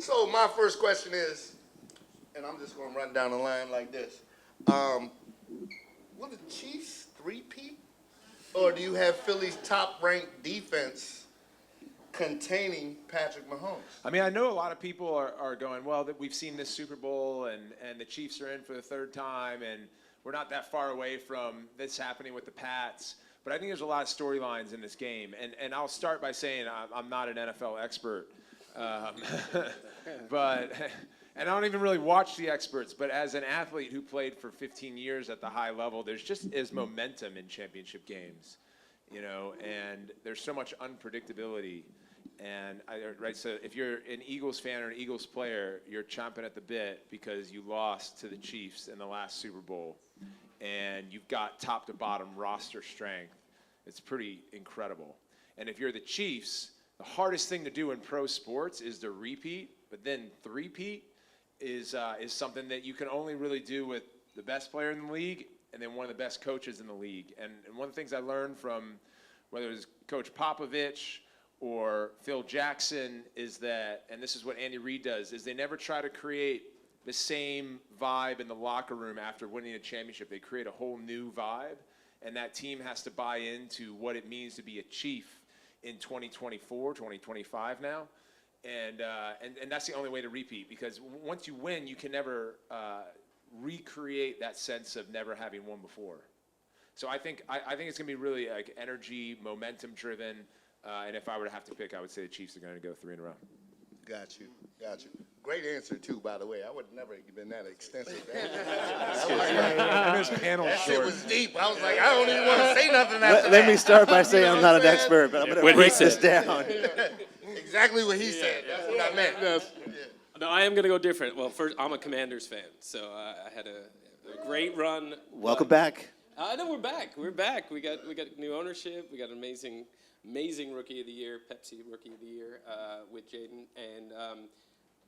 So my first question is, and I'm just going to run down the line like this. Will the Chiefs three-peat? Or do you have Philly's top-ranked defense containing Patrick Mahomes? I mean, I know a lot of people are going, well, that we've seen this Super Bowl and the Chiefs are in for the third time and we're not that far away from this happening with the Pats. But I think there's a lot of storylines in this game. And I'll start by saying I'm not an NFL expert. But and I don't even really watch the experts, but as an athlete who played for 15 years at the high level, there's just is momentum in championship games, you know, and there's so much unpredictability. And so if you're an Eagles fan or an Eagles player, you're chomping at the bit because you lost to the Chiefs in the last Super Bowl, and you've got top to bottom roster strength. It's pretty incredible. And if you're the Chiefs, the hardest thing to do in pro sports is to repeat, but then three-peat is something that you can only really do with the best player in the league and then one of the best coaches in the league. And one of the things I learned from whether it was Coach Popovich or Phil Jackson is that, and this is what Andy Reid does, is they never try to create the same vibe in the locker room after winning a championship. They create a whole new vibe, and that team has to buy into what it means to be a Chief in 2024, 2025 now. And that's the only way to repeat, because once you win, you can never recreate that sense of never having won before. So I think it's going to be really like energy, momentum driven. And if I were to have to pick, I would say the Chiefs are going to go 3 in a row. Got you. Great answer, too, by the way. I would never have been that extensive. That shit was deep. I was like, I don't even want to say nothing after that. Let me start by saying I'm not an expert, but I'm going to break this down. Exactly what he said. That's what I meant. No, I am going to go different. Well, first, I'm a Commanders fan, so I had a great run. Welcome back. No, we're back. We're back. We got new ownership. We got an amazing Rookie of the Year, Pepsi Rookie of the Year with Jaden. And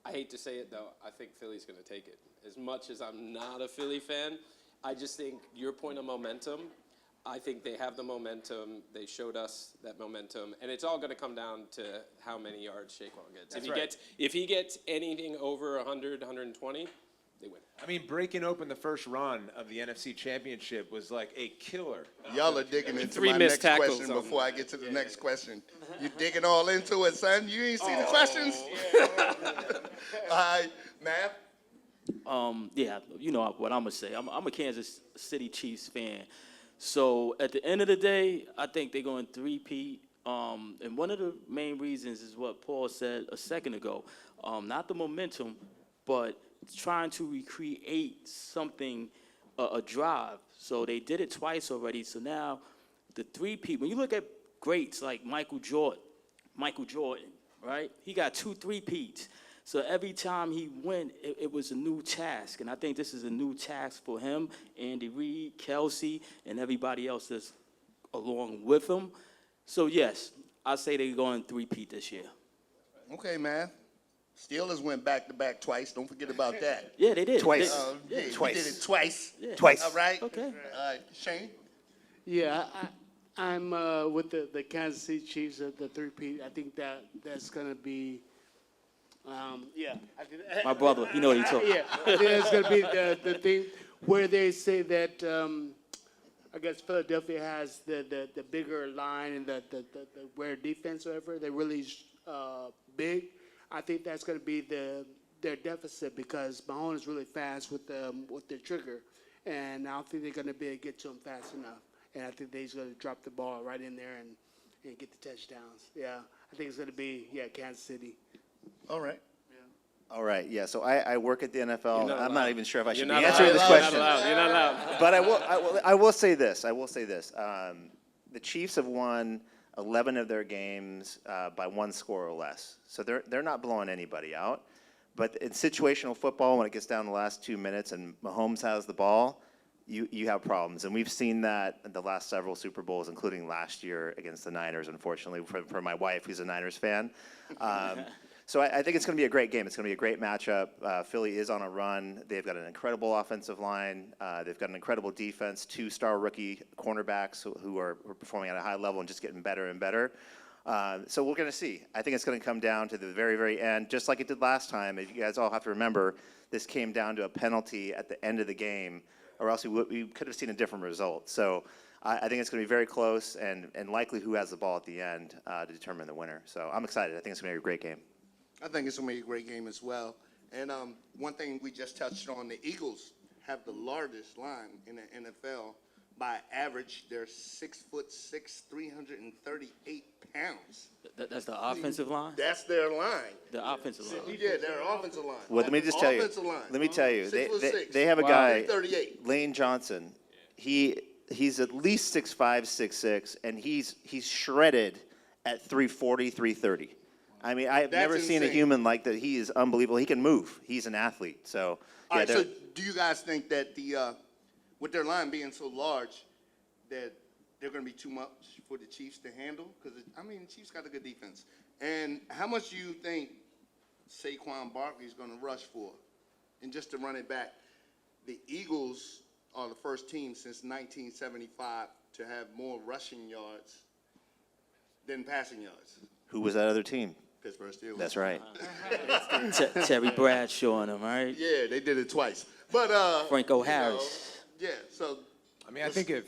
I hate to say it, though, I think Philly's going to take it. As much as I'm not a Philly fan, I just think your point of momentum, I think they have the momentum. They showed us that momentum. And it's all going to come down to how many yards Saquon gets. If he gets anything over 100, 120, they win. I mean, breaking open the first run of the NFC Championship was like a killer. Y'all are digging into my next question before I get to the next question. You digging all into it, son? You ain't see the questions? All right, Matt? Yeah, you know what I'm going to say. I'm a Kansas City Chiefs fan. So at the end of the day, I think they're going 3-peat. And one of the main reasons is what Paul said a second ago. Not the momentum, but trying to recreate something, a drive. So they did it twice already. So now the 3-peat, when you look at greats like Michael Jordan, right? He got 2 3-peats. So every time he went, it was a new task. And I think this is a new task for him, Andy Reid, Kelsey, and everybody else that's along with him. So, yes, I say they're going 3-peat this year. Okay, man. Steelers went back-to-back twice. Don't forget about that. Yeah, they did. Twice. Twice. They did it twice. Yeah. Twice. All right. Okay. All right, Shane? Yeah, I'm with the Kansas City Chiefs at the 3-peat. I think that's going to be, My brother, you know what he's talking Yeah, I think that's going to be the thing where they say that I guess Philadelphia has the bigger line and the where defense or whatever, they're really big. I think that's going to be their deficit because Mahomes is really fast with the trigger, and I don't think they're going to be able to get to him fast enough. And I think they're going to drop the ball right in there and get the touchdowns. Yeah, I think it's going to be Kansas City. All right. All right, yeah. So I work at the NFL. I'm not even sure if I should be not answering this question. You're not allowed. But I will say this. The Chiefs have won 11 of their games by 1 score or less. So they're not blowing anybody out. But in situational football, when it gets down to the last 2 minutes and Mahomes has the ball, you have problems. And we've seen that in the last several Super Bowls, including last year against the Niners, unfortunately, for my wife, who's a Niners fan. So I think it's going to be a great game. It's going to be a great matchup. Philly is on a run. They've got an incredible offensive line. They've got an incredible defense, 2 star rookie cornerbacks who are performing at a high level and just getting better and better. So we're going to see. I think it's going to come down to the very, very end, just like it did last time. If you guys all have to remember, this came down to a penalty at the end of the game, or else we could have seen a different result. So I think it's going to be very close, and likely who has the ball at the end to determine the winner. So I'm excited. I think it's going to be a great game. I think it's going to be a great game as well. And one thing we just touched on, the Eagles have the largest line in the NFL. By average, they're 6'6", 338 pounds. That's the offensive line? That's their line. The offensive line. Yeah, their offensive line. Well, let me just tell you. Offensive line. Let me tell you. 6'6". They have a guy, 338. Lane Johnson. He's at least 6'5", 6'6", and he's shredded at 340, 330. I mean, I've never seen a insane. human like that. He is unbelievable. He can move. He's an athlete. So, All yeah, right, so do you guys think that with their line being so large, that they're going to be too much for the Chiefs to handle? Because, the Chiefs got a good defense. And how much do you think Saquon Barkley is going to rush for? And just to run it back, the Eagles are the first team since 1975 to have more rushing yards than passing yards. who was that other team? Pittsburgh Steelers. That's right. Terry Bradshaw and them, right? Yeah, they did it twice. But Franco Harris. Yeah, so I mean, I think if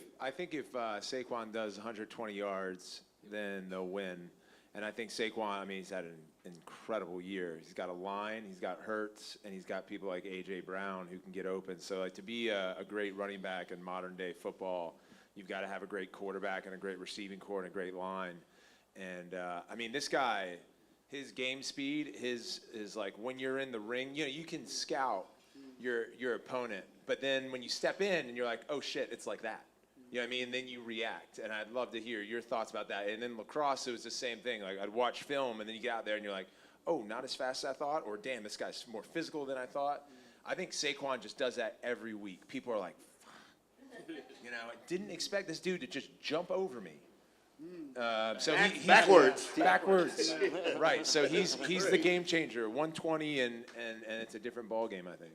Saquon does 120 yards, then they'll win. And I think Saquon, he's had an incredible year. He's got a line, he's got Hurts, and he's got people like A.J. Brown who can get open. So, to be a great running back in modern-day football, you've got to have a great quarterback and a great receiving core and a great line. And, this guy, his game speed is like when you're in the ring, you can scout your opponent. But then when you step in and you're like, oh, shit, it's like that. You know what I mean? And then you react. And I'd love to hear your thoughts about that. And then lacrosse, it was the same thing. Like, I'd watch film, and then you get out there, and you're like, oh, not as fast as I thought, or damn, this guy's more physical than I thought. I think Saquon just does that every week. People are like, fuck. I didn't expect this dude to just jump over me. So he's backwards. Backwards. Right. So he's the game changer. 120, and it's a different ball game, I think.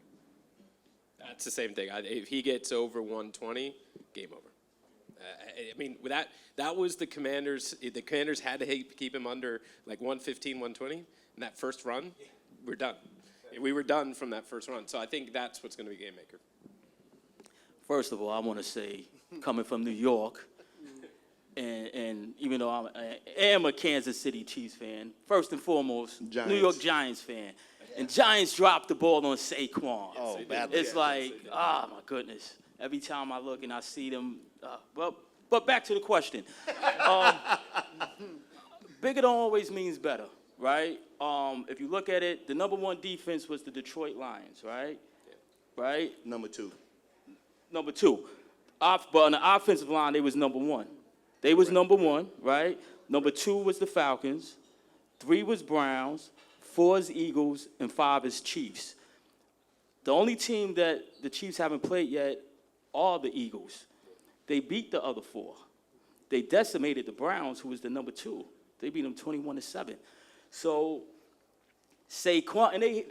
That's the same thing. If he gets over 120, game over. That was the Commanders. The Commanders had to keep him under like 115, 120. And that first run, we're done. We were done from that first run. So I think that's what's going to be game maker. First of all, I want to say, coming from New York, and even though I am a Kansas City Chiefs fan, first and foremost, Giants. New York Giants fan. And Giants dropped the ball on Saquon. Oh, badly. It's like, my goodness. Every time I look and I see them, but back to the question. Bigger don't always means better, right? If you look at it, the number one defense was the Detroit Lions, right? Yeah. Right? Number two. But on the offensive line, they was number one. They was number one, right? Number two was the Falcons. 3 was Browns. 4 is Eagles, and 5 is Chiefs. The only team that the Chiefs haven't played yet are the Eagles. They beat the other 4. They decimated the Browns, who was the number 2. They beat them 21-7. So Saquon, and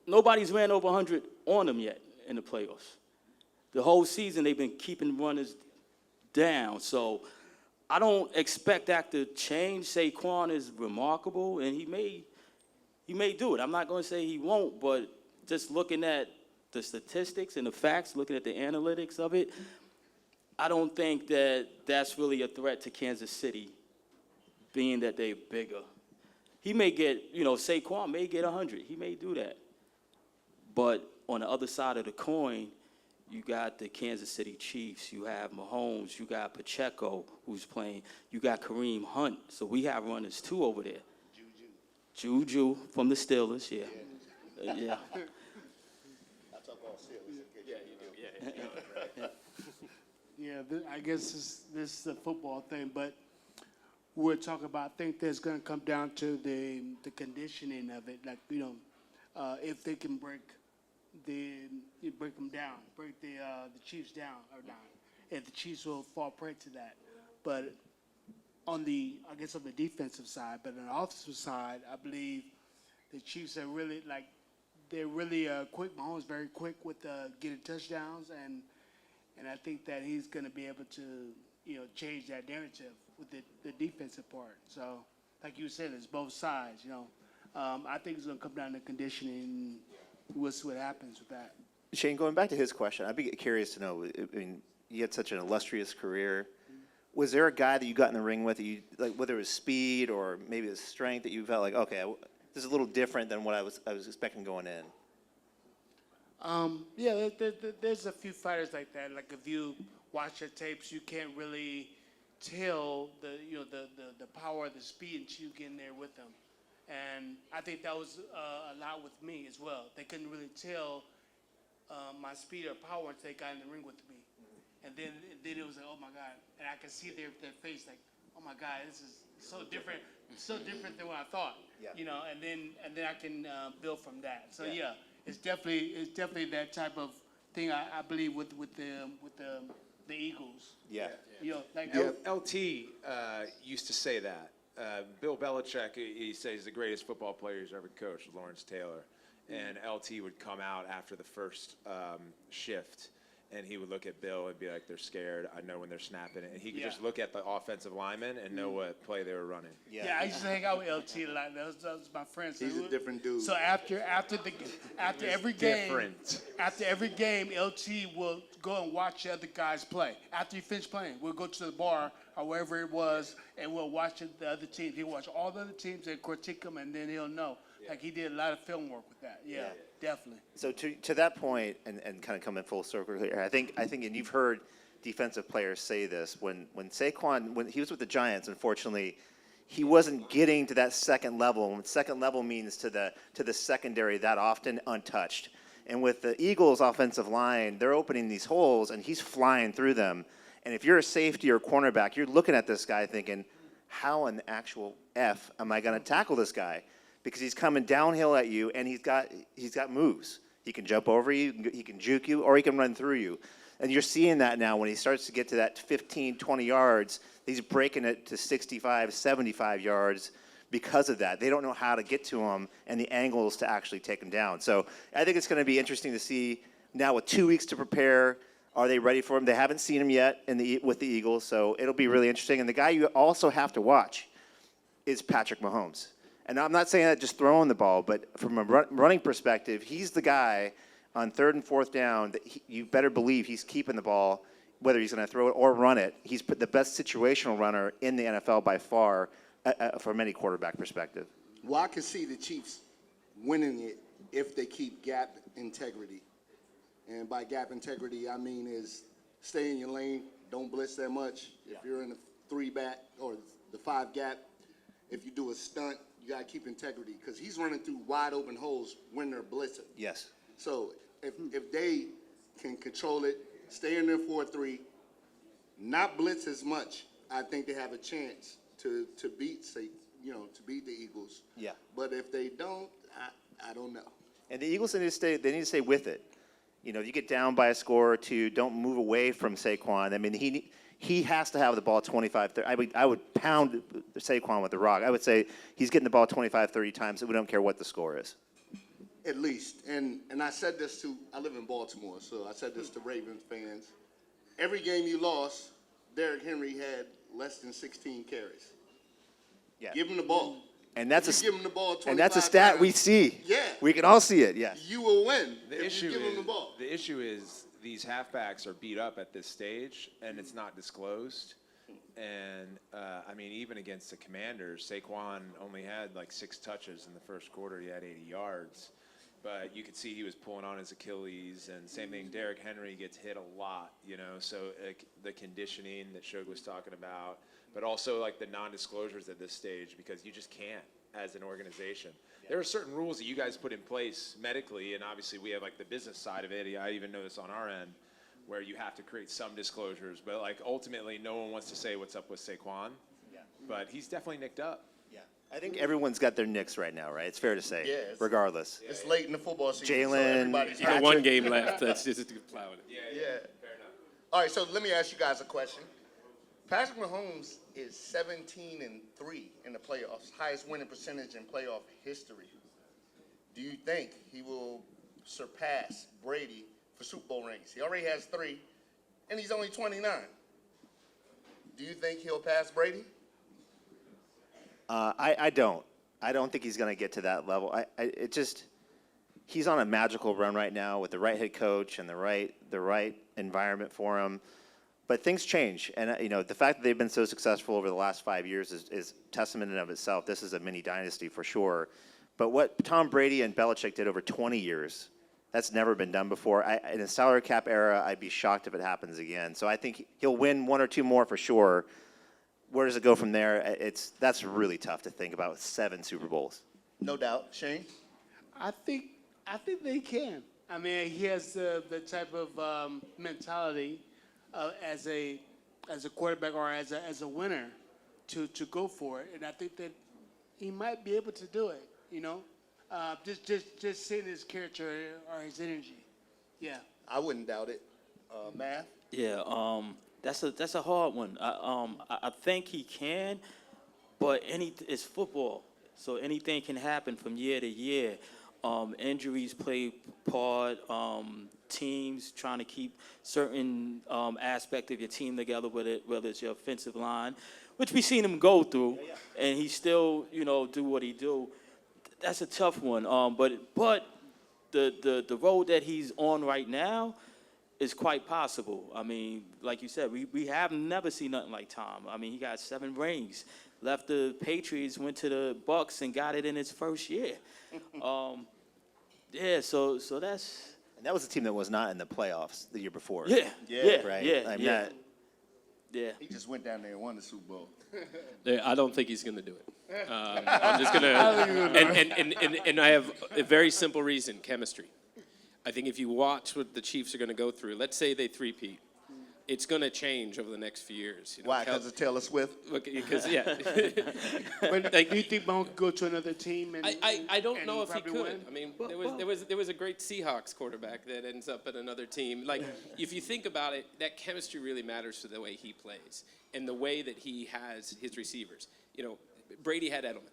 nobody's ran over 100 on them yet in the playoffs. The whole season they've been keeping runners down. So I don't expect that to change. Saquon is remarkable, and he may do it. I'm not going to say he won't, but just looking at the statistics and the facts, looking at the analytics of it, I don't think that that's really a threat to Kansas City, being that they're bigger. He may get, Saquon may get 100. He may do that. But on the other side of the coin, you got the Kansas City Chiefs. You have Mahomes. You got PepsiCo, who's playing. You got Kareem Hunt. So we have runners, too, over there. Juju from the Steelers, yeah. Yeah. I talk all Steelers. Yeah, you do. Yeah. I guess this is a football thing, but we're talking about, I think there's going to come down to the conditioning of it. Like, if they can break them down, break the Chiefs down or not. If the Chiefs will fall prey to that. But on the defensive side, but on the offensive side, I believe the Chiefs are really they're really quick. Mahomes very quick with getting touchdowns, and I think that he's going to be able to change that narrative with the defensive part. So like you said, it's both sides. I think it's going to come down to conditioning. We'll see what happens with that. Shane, going back to his question, I'd be curious to know. I mean, you had such an illustrious career. Was there a guy that you got in the ring with, that you, like, whether it was speed or maybe the strength, that you felt like, okay, this is a little different than what I was expecting going in? Yeah, there's a few fighters like that. Like if you watch their tapes, you can't really tell the power, the speed, until you get in there with them. And I think that was a lot with me as well. They couldn't really tell my speed or power until they got in the ring with me. And then it was like, oh my God. And I could see their face like, oh my God, this is so different than what I thought. Yeah. And then I can build from that. So yeah, it's definitely that type of thing I believe with the Eagles. Yeah. Like LT used to say that. Bill Belichick, he says he's the greatest football player he's ever coached, Lawrence Taylor. And LT would come out after the first shift, and he would look at Bill and be like, they're scared. I know when they're snapping it. And he could just look at the offensive lineman and know what play they were running. Yeah, I used to hang out with LT a lot. That was my friend. So He's a different dude. So after every game, after every game, LT will go and watch the other guys play. After he finished playing, we'll go to the bar or wherever it was, and we'll watch the other teams. He'll watch all the other teams and critique them, and then he'll know. Like he did a lot of film work with that. Yeah. Definitely. So to that point, and kind of coming full circle here, I think, and you've heard defensive players say this, when Saquon, when he was with the Giants, unfortunately, he wasn't getting to that second level. And second level means to the secondary that often untouched. And with the Eagles' offensive line, they're opening these holes, and he's flying through them. And if you're a safety or cornerback, you're looking at this guy thinking, how in the actual F am I going to tackle this guy? Because he's coming downhill at you, and he's got moves. He can jump over you, he can juke you, or he can run through you. And you're seeing that now when he starts to get to that 15, 20 yards, he's breaking it to 65, 75 yards because of that. They don't know how to get to him and the angles to actually take him down. So I think it's going to be interesting to see now with 2 weeks to prepare. Are they ready for him? They haven't seen him yet with the Eagles, so it'll be really interesting. And the guy you also have to watch is Patrick Mahomes. And I'm not saying that just throwing the ball, but from a running perspective, he's the guy on 3rd and 4th down that you better believe he's keeping the ball, whether he's going to throw it or run it. He's the best situational runner in the NFL by far from any quarterback perspective. Well, I can see the Chiefs winning it if they keep gap integrity. And by gap integrity, I mean is stay in your lane, don't blitz that much. If you're in the 3-back or the 5 gap, if you do a stunt, you got to keep integrity because he's running through wide open holes when they're blitzing. Yes. So if they can control it, stay in their 4-3, not blitz as much, I think they have a chance to beat the Eagles. Yeah. But if they don't, I don't know. And the Eagles need to stay with it. If you get down by a score or two, don't move away from Saquon. I mean, he has to have the ball 25, 30. I would pound Saquon with the rock. I would say he's getting the ball 25, 30 times, and we don't care what the score is. At least. And I said this I live in Baltimore, so I said this to Ravens fans. Every game you lost, Derrick Henry had less than 16 carries. Yeah. Give him the ball. And that's if you give him the ball 25 and that's a stat times, we see. Yeah. We can all see it, yes. You will win The if you give him the ball. The issue is these halfbacks are beat up at this stage, and it's not disclosed. And, I mean, even against the Commanders, Saquon only had like 6 touches in the first quarter. He had 80 yards. But you could see he was pulling on his Achilles. And same thing, Derrick Henry gets hit a lot, So the conditioning that Shug was talking about, but also like the non-disclosures at this stage because you just can't as an organization. Yeah. There are certain rules that you guys put in place medically, and obviously we have like the business side of it. I even know this on our end, where you have to create some disclosures, but like ultimately no one wants to say what's up with Saquon. Yeah. But he's definitely nicked up. Yeah. I think everyone's got their nicks right now, right? It's fair to say, regardless. It's late in the football season. Jalen, so everybody's You got one game left. That's just plowing it. Yeah. Fair enough. All right, so let me ask you guys a question. Patrick Mahomes is 17-3 in the playoffs, highest winning percentage in playoff history. Do you think he will surpass Brady for Super Bowl rings? He already has 3, and he's only 29. Do you think he'll pass Brady? I don't. I don't think he's going to get to that level. He's on a magical run right now with the right head coach and the right environment for him. But things change, and the fact that they've been so successful over the last 5 years is testament in of itself. This is a mini dynasty for sure. But what Tom Brady and Belichick did over 20 years, that's never been done before. In a salary cap era, I'd be shocked if it happens again. So I think he'll win 1 or 2 more for sure. Where does it go from there? That's really tough to think about. 7 Super Bowls. No doubt. Shane? I think they can. I mean, he has the type of mentality as a quarterback or as a winner to go for it, and I think that he might be able to do it. Just seeing his character or his energy. Yeah. I wouldn't doubt it. Math? Yeah, that's a hard one. I think he can, but it's football, so anything can happen from year to year. Injuries play part. Teams trying to keep certain aspect of your team together, whether it's your offensive line, which we've seen him go through, and he still, do what he do. That's a tough one. But the road that he's on right now is quite possible. I mean, like you said, we have never seen nothing like Tom. I mean, he got 7 rings. Left the Patriots, went to the Bucks, and got it in his first year. So that's. And that was a team that was not in the playoffs the year before. Yeah. Right? Yeah. Yeah. He just went down there and won the Super Bowl. I don't think he's going to do it. I'm just going to, and I have a very simple reason: chemistry. I think if you watch what the Chiefs are going to go through, let's say they three-peat, it's going to change over the next few years. Why? Because of Taylor Swift? Because yeah. But do you think Mahomes could go to another team? I don't know if he probably could. win? I mean, there was a great Seahawks quarterback that ends up at another team. Like, if you think about it, that chemistry really matters to the way he plays and the way that he has his receivers. Brady had Edelman.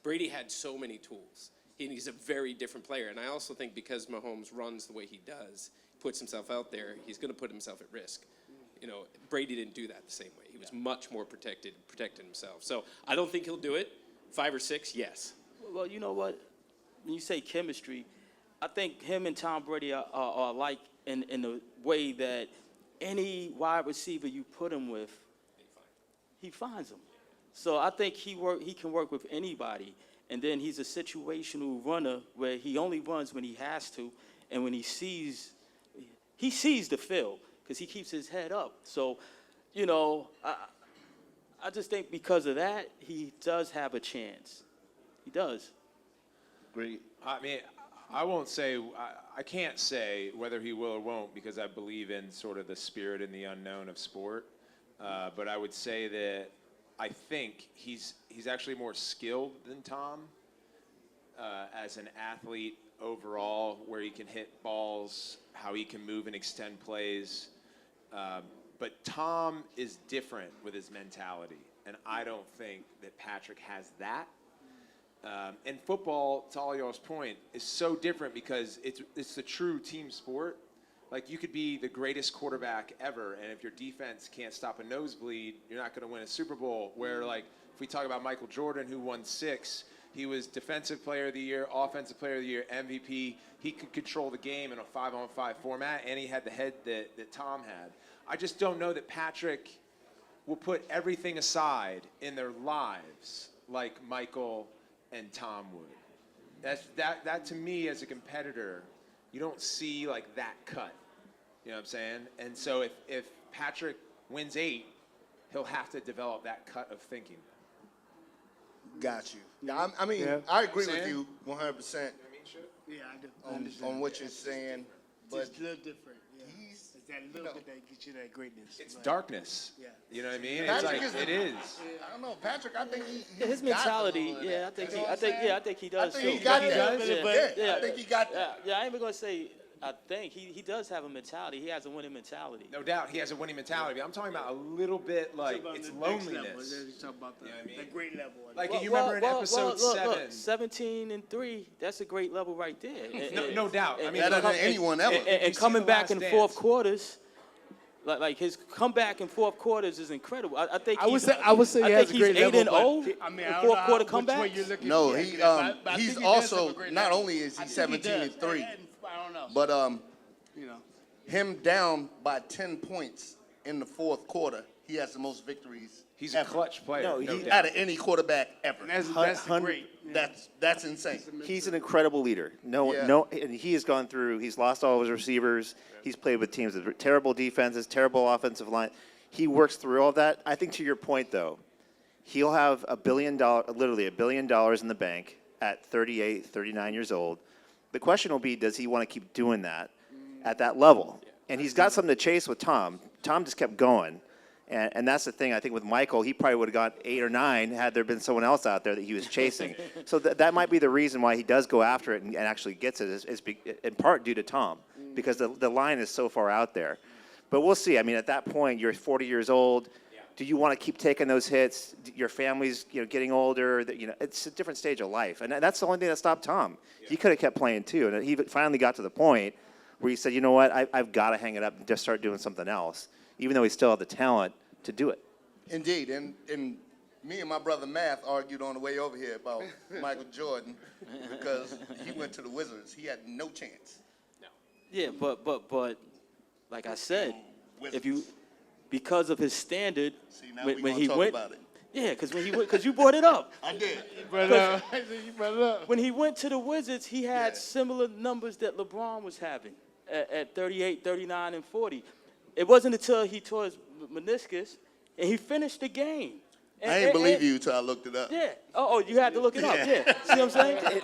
Brady had so many tools. He's a very different player. And I also think because Mahomes runs the way he does, puts himself out there, he's going to put himself at risk. Brady didn't do that the same way. He was much more protecting himself. So I don't think he'll do it. 5 or 6, yes. Well, you know what? When you say chemistry, I think him and Tom Brady are alike in the way that any wide receiver you put him with, he finds them. So I think he can work with anybody. And then he's a situational runner where he only runs when he has to, and when he sees the field because he keeps his head up. So, I just think because of that, he does have a chance. He does. Great. I mean, I can't say whether he will or won't because I believe in sort of the spirit and the unknown of sport. But I would say that I think he's actually more skilled than Tom as an athlete overall, where he can hit balls, how he can move and extend plays. But Tom is different with his mentality, and I don't think that Patrick has that. And football, to all y'all's point, is so different because it's a true team sport. Like, you could be the greatest quarterback ever, and if your defense can't stop a nosebleed, you're not going to win a Super Bowl. Where, like, if we talk about Michael Jordan, who won 6, he was Defensive Player of the Year, Offensive Player of the Year, MVP. He could control the game in a 5-on-5 format, and he had the head that Tom had. I just don't know that Patrick will put everything aside in their lives like Michael and Tom would. That to me, as a competitor, you don't see like that cut. You know what I'm saying? And so if Patrick wins 8, he'll have to develop that cut of thinking. Got you. Yeah, I mean, Yeah. I agree with you 100% Yeah, I do. I understand. on what you're saying, but It's a little different. Yeah. he's It's that little bit that gets you that greatness. It's Right. darkness. Yeah. You know what I mean? Patrick It's is it is. I don't know, Patrick. I think he's His got mentality, some of yeah, that. I think You he, know I what think, I'm yeah, I think he does I think too. he got He that. does, Yeah, I think he got that. Yeah, I ain't even gonna say. I think he does have a mentality. He has a winning mentality. No doubt, he has a winning mentality. But I'm talking about a little bit like Talk about it's the next level. loneliness. You talk about the, You know what I mean? the great level. Like you remember in episode 7. 17-3. That's a great level right there. No doubt. I mean, Better look, than anyone ever. if you And see coming The back Last in Dance- fourth quarters, Like his comeback in fourth quarters is incredible. I think I would say he I has think a great he's 8 level. and 0 I mean, in I don't fourth know quarter which way you're comebacks. looking No, at he that, but I he's think he does have also a great not level. only is I he think 17 does. and 3, I don't know. but You know. him down by 10 points in the fourth quarter, he has the most victories. He's a ever. clutch player. No, no he- doubt. Out of any quarterback ever. And that's Hun- great. That's insane. He's an incredible leader. Yeah. And he has gone through. He's lost all of his receivers. He's played with teams with terrible defenses, terrible offensive line. He works through all that. I think to your point, though, he'll have literally $1 billion in the bank at 38, 39 years old. The question will be, does he want to keep doing that at that level? And he's got something to chase with Tom. Tom just kept going. And that's the thing. I think with Michael, he probably would have got 8 or 9 had there been someone else out there that he was chasing. So that might be the reason why he does go after it and actually gets it, is in part due to Tom, because the line is so far out there. But we'll see. I mean, at that point, you're 40 years old. Do you want to keep taking those hits? Your family's getting older. It's a different stage of life, and that's the only thing that stopped Tom. He could have kept playing too, and he finally got to the point where he said, "You know what? I've got to hang it up and just start doing something else," even though he still had the talent to do it. Indeed, and me and my brother Math argued on the way over here about Michael Jordan because he went to the Wizards. He had no chance. Yeah, but like I said, Wizards. because of his standard, See, now when we gonna he talk went, about it. yeah, because you brought it up. I did. You brought it up. When he went to the Wizards, he had Yeah. similar numbers that LeBron was having at 38, 39, and 40. It wasn't until he tore his meniscus and he finished the game. I ain't believe you till I looked it up. Yeah. Oh, you had to look it up. Yeah. See what I'm saying?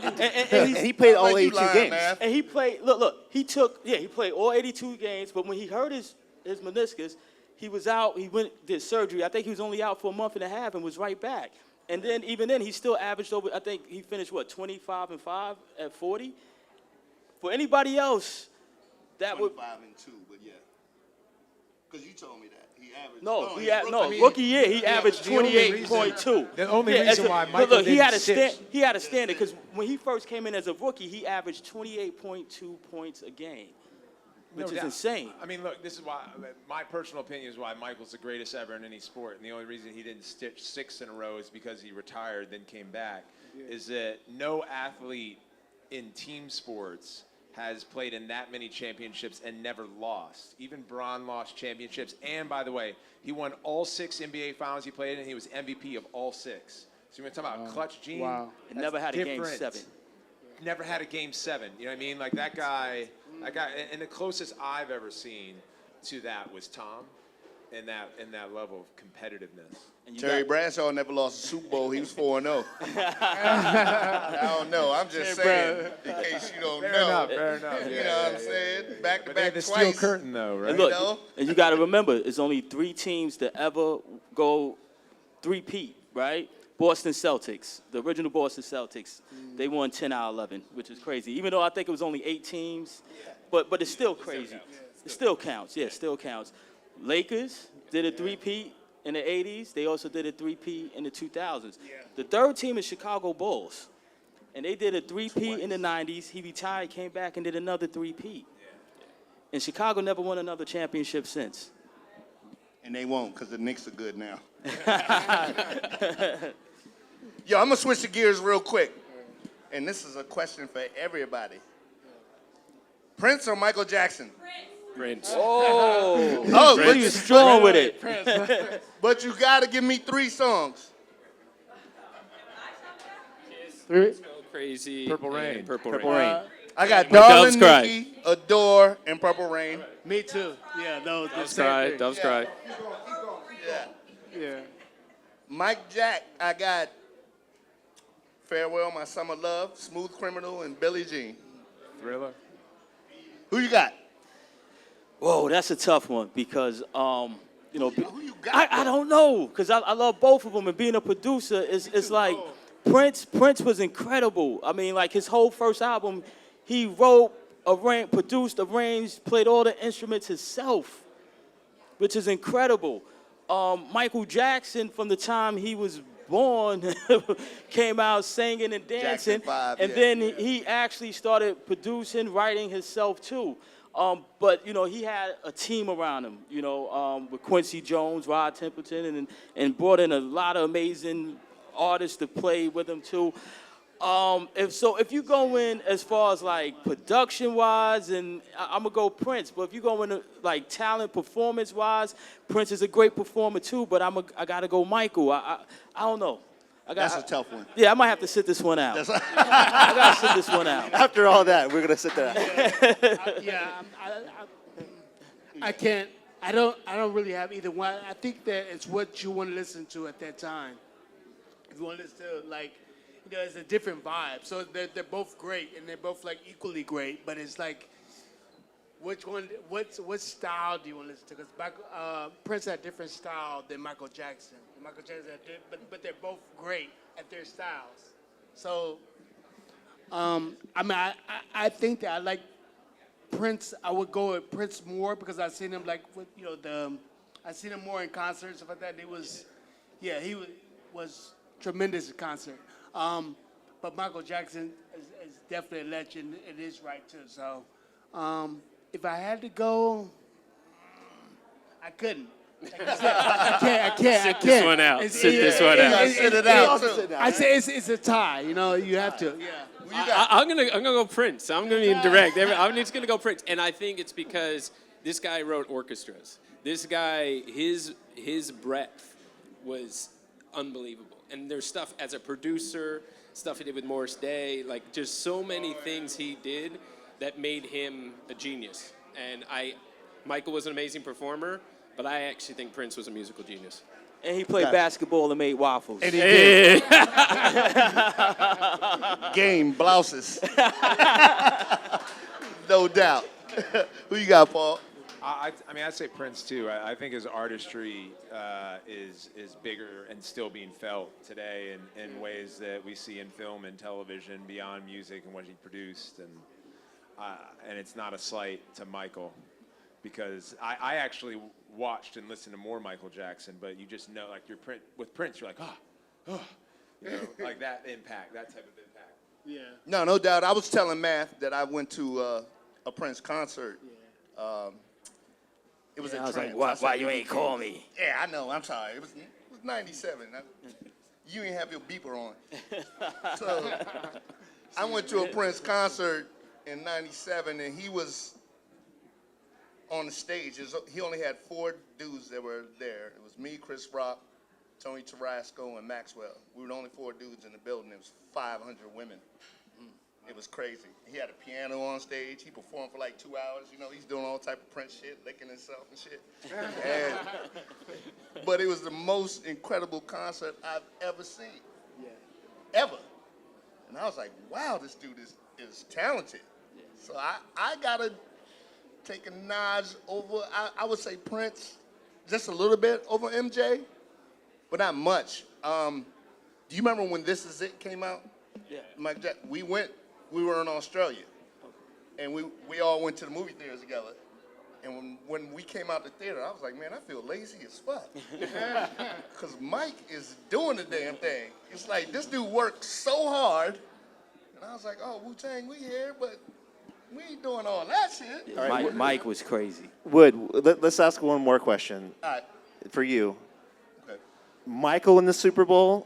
And he played all Like you 82 lying, games. man. And he played. Look. He played all 82 games. But when he hurt his meniscus, he was out. He did surgery. I think he was only out for a month and a half and was right back. And then even then, he still averaged over. I think he finished 25 and 5 at 40. For anybody else, that would 25 and 2, but yeah. Because you told me that. He averaged. rookie year he averaged the only 28.2. the only Yeah, reason why Michael he had didn't sit- he had a standard because when he first came in as a rookie, he averaged 28.2 points a game, which No is doubt. insane. I mean, look, this is why my personal opinion is why Michael's the greatest ever in any sport, and the only reason he didn't stitch 6 in a row is because he retired, then came back. Is that no athlete in team sports has played in that many championships and never lost. Even Braun lost championships, and by the way, he won all 6 NBA finals he played in, and he was MVP of all 6. So we're talking about clutch gene. Wow. And never had a game different. 7. Never had a game 7. You know what I mean? Like that guy, and the closest I've ever seen to that was Tom, in that level of competitiveness. And you Terry got- Bradshaw never lost a Super Bowl. He was 4-0. I don't know. I'm just saying, in case you don't know. Fair enough. You know what I'm saying? Back to But they had back the steel twice. curtain, though, right? And look, know? and you got to remember, it's only 3 teams that ever go 3-peat, right? Boston Celtics, the original Boston Celtics, they won 10 out of 11, which is crazy. Even though I think it was only 8 teams, but it's still crazy. It still counts. Yeah, it still counts. Lakers did a 3-peat in the 80s. They also did a 3-peat in the 2000s. The third team is Chicago Bulls, and they did a 3-peat in the 90s. He retired, came back, and did another 3-peat. And Chicago never won another championship since. And they won't because the Knicks are good now. Yo, I'm going to switch the gears real quick. And this is a question for everybody. Prince or Michael Jackson? Prince. Oh, Oh, he was strong with it. but you got to give me 3 songs. Go crazy. Purple Rain. and Purple Purple Rain. Rain. I got Doves Darling Cry. Nikki, Adore, and Purple Rain. Me too. Yeah, those. Doves cry. Doves cry. Yeah. Yeah. Mike Jack, I got Farewell, My Summer Love, Smooth Criminal, and Billie Jean. Thriller. Who you got? Whoa, that's a tough one because, Who you got? I don't know because I love both of them, and being a producer is like Prince was incredible. I mean, like his whole first album, he wrote, produced, arranged, played all the instruments himself, which is incredible. Michael Jackson, from the time he was born, came out singing and dancing, Jackson 5, and yeah. then he actually started producing, writing himself too. But you know, he had a team around him. You know, with Quincy Jones, Rod Templeton, and brought in a lot of amazing artists to play with him too. If you go in as far as like production wise, and I'm gonna go Prince. But if you go in like talent performance wise, Prince is a great performer too. But I gotta go Michael. I don't know. That's a tough one. Yeah, I might have to sit this one out. I gotta sit this one out. After all that, we're gonna sit there. I can't. I don't really have either one. I think that it's what you want to listen to at that time. If you want to listen to, like, you know, it's a different vibe. So they're both great, and they're both like equally great. But it's like, which one? What style do you want to listen to? Because Prince had a different style than Michael Jackson. Michael Jackson had, but they're both great at their styles. So, I mean, I think that I like Prince. I would go with Prince more because I've seen him like with, you know, I seen him more in concerts stuff like that. He was tremendous in concert. But Michael Jackson is definitely a legend. It is right too. So, if I had to go, I couldn't. I can't. Sit this one out. Sit this one out. Sit it out. I say it's a tie. You know, you have to. Yeah. I'm gonna go Prince. I'm gonna be direct. I'm just gonna go Prince, and I think it's because this guy wrote orchestras. This guy, his breadth was unbelievable. And there's stuff as a producer, stuff he did with Morris Day, like just so many things he did that made him a genius. And Michael was an amazing performer, but I actually think Prince was a musical genius. And he played basketball and made waffles. And he did. Game blouses. No doubt. Who you got, Paul? I mean, I'd say Prince too. I think his artistry is bigger and still being felt today in ways that we see in film and television beyond music and what he produced. And it's not a slight to Michael, because I actually watched and listened to more Michael Jackson, but you just know, like with Prince, you're like, you know, like that impact, that type of impact. Yeah. No doubt. I was telling Math that I went to a Prince concert. It was I a was trance. like, I said, why you ain't call me? Yeah, I know. I'm sorry. It was 97. You ain't have your beeper on. So I went to a Prince concert in 97, and he was on the stage. He only had 4 dudes that were there. It was me, Chris Rock, Tony Tarasco, and Maxwell. We were the only 4 dudes in the building. There was 500 women. It was crazy. He had a piano on stage. He performed for like 2 hours. You know, he's doing all type of Prince shit, licking himself and shit. But it was the most incredible concert I've ever seen. Yeah. Ever. And I was like, wow, this dude is talented. Yeah. So I gotta take a notch over, I would say Prince, just a little bit over MJ, but not much. Do you remember when This Is It came out? Yeah. Mike Jack, we were in Australia, and we all went to the movie theaters together. And when we came out the theater, I was like, man, I feel lazy as fuck. Because Mike is doing the damn thing. It's like, this dude worked so hard. And I was like, oh, Wu-Tang, we here, but we ain't doing all that shit. Yeah, right, Mike was crazy. Wood, let's ask one more question All right. for you. Okay. Michael in the Super Bowl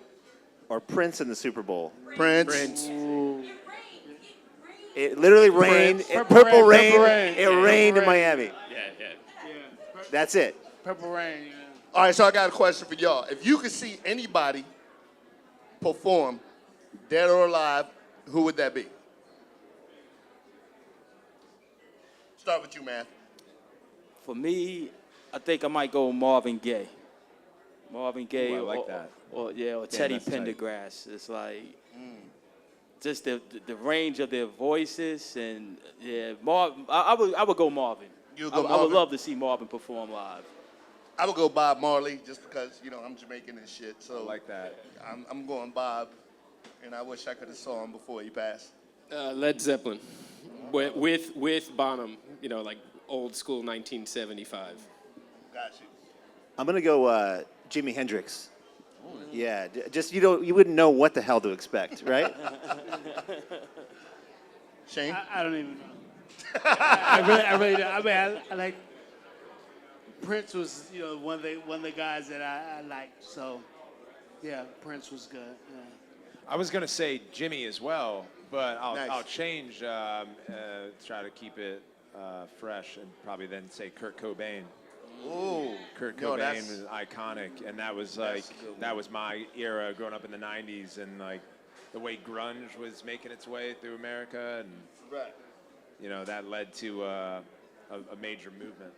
or Prince in the Super Bowl? Prince. It literally rained. Purple rain. It rained in Miami. Yeah. That's it. Purple Rain. Yeah. All right, so I got a question for y'all. If you could see anybody perform, dead or alive, who would that be? Start with you, man. For me, I think I might go Marvin Gaye. Marvin Gaye, Ooh, I like that. or Teddy that's tight. Pendergrass. It's like just the range of their voices, and yeah, I would go Marvin. You would go I would Marvin? love to see Marvin perform live. I would go Bob Marley just because, you know, I'm Jamaican and shit. So I like that. I'm going Bob, and I wish I could have saw him before he passed. Led Zeppelin, with Bonham, you know, like old school 1975. Got you. I'm gonna go Jimi Hendrix. Yeah, just you wouldn't know what the hell to expect, right? Shane? I don't even know. I really do. I mean, I like Prince was, one of the guys that I liked. So, yeah, Prince was good. Yeah. I was gonna say Jimmy as well, but Nice. I'll change. Try to keep it fresh, and probably then say Kurt Cobain. Ooh. Kurt Yo, Cobain that's- was iconic, and that was like That's a good one. that was my era growing up in the '90s, and like the way grunge was making its way through America, and Right. that led to a major movement.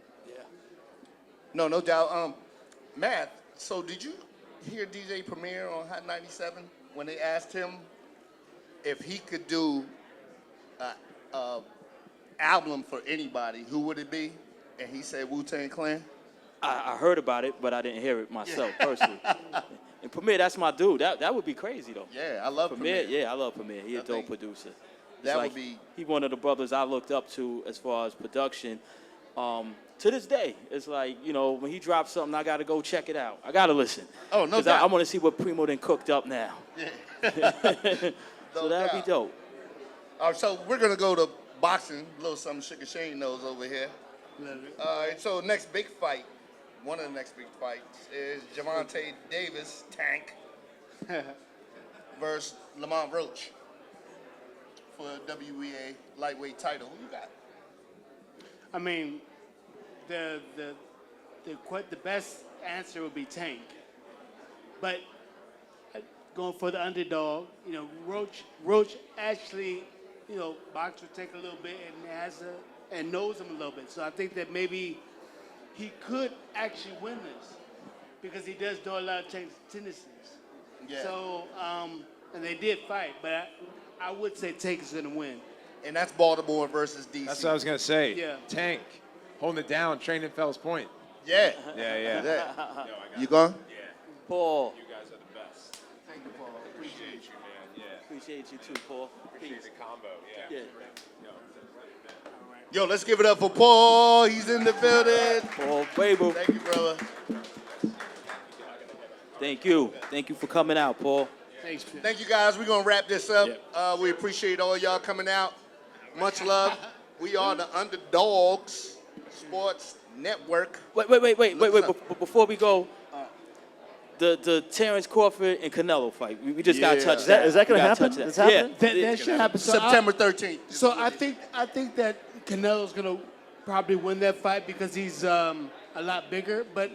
No doubt. Matt, so did you hear DJ Premier on Hot 97 when they asked him if he could do a album for anybody, who would it be? And he said Wu-Tang Clan. I heard about it, but I didn't hear it myself personally. And Premier, that's my dude. That would be crazy though. Yeah, I love Premier, Premier. yeah, I love Premier. He a I dope think producer. It's that would like, be- he one of the brothers I looked up to as far as production. To this day, it's like, when he drops something, I got to go check it out. I got to listen. Oh, no 'Cause doubt. I want to see what Primo done cooked up now. No So that'd be doubt. dope. All right, so we're gonna go to boxing. A little something Sugar Shane knows over here. All right, so next big fight, one of the next big fights is Javante Davis, Tank, versus Lamont Roach for WBA lightweight title. Who you got? I mean, the best answer would be Tank, but going for the underdog, Roach actually, boxer take a little bit and knows him a little bit. So I think that maybe he could actually win this because he does know a lot of tendencies. Yeah. So and they did fight, but I would say Tank is going to win. And that's Baltimore versus DC. That's what I was gonna say. Yeah. Tank, holding it down, training Fells Point. Yeah. Yeah, yeah. Yeah. You going? Paul, You guys are the best. Thank you, Paul. Appreciate you, man. Yeah. appreciate you too, Paul. Appreciate Peace. the combo. Yeah. Yeah. Yo, let's give it up for Paul. He's in the building. Paul Babel. Thank you, brother. Thank you. Thank you for coming out, Paul. Thanks, man. Thank you, guys. We're going to wrap this up. We appreciate all y'all coming out. Much love. We are the Underdogs Sports Network. Wait. Look us up. Before we go, the Terrence Crawford and Canelo fight. We just gotta Yeah. touch Is that. is that gonna We gotta happen? touch that. It's happening? Yeah. That should happen. September 13th. So I think that Canelo's gonna probably win that fight because he's a lot bigger. But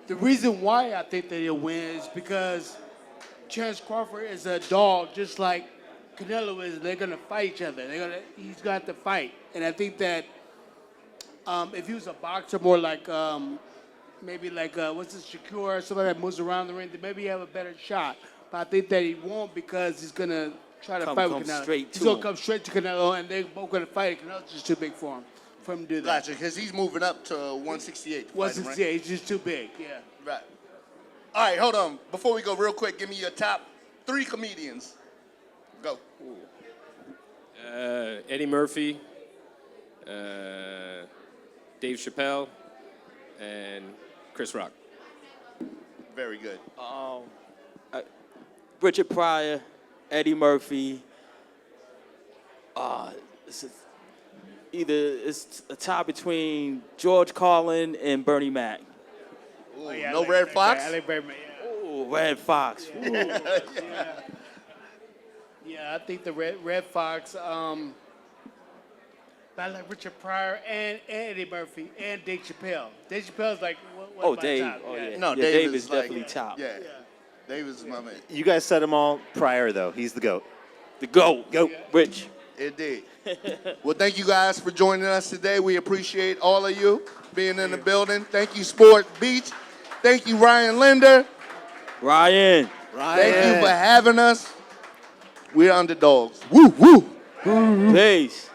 the reason why I think that he'll win is because Terrence Crawford is a dog, just like Canelo is. They're gonna fight each other. He's got to fight, and I think that if he was a boxer, more like maybe like what's this, Shakur, somebody that moves around the ring, then maybe he have a better shot. But I think that he won't because he's gonna try to fight with come Canelo. straight He's to gonna him. come straight to Canelo, and they're both gonna fight. Canelo's just too big for him to do that. Gotcha, because he's moving up to 168. to fight him, 168, he's just too big. Yeah. Right. All right, hold on. Before we go, real quick, give me your top 3 comedians. Go. Eddie Murphy, Dave Chappelle, and Chris Rock. Very good. Richard Pryor, Eddie Murphy. It's a tie between George Carlin and Bernie Mac. Ooh, Yeah, I no like Red that Fox? guy. I like Red, yeah. Oh, Red Fox. Ooh. Yeah, I think the Red Fox. But I like Richard Pryor and Eddie Murphy and Dave Chappelle. Dave Chappelle's like what Oh, my Dave. top. Oh, yeah. No, Yeah, Dave Dave is is like- definitely top. Yeah. Davis is my man. You guys said them all prior, though. He's the GOAT. The GOAT. Goat. Rich. Indeed. Well, thank you guys for joining us today. We appreciate all of you being in the building. Thank you, Sport Beach. Thank you, Ryan Linder. Ryan. Thank you for having us. We're Underdogs. Woo, woo. Peace.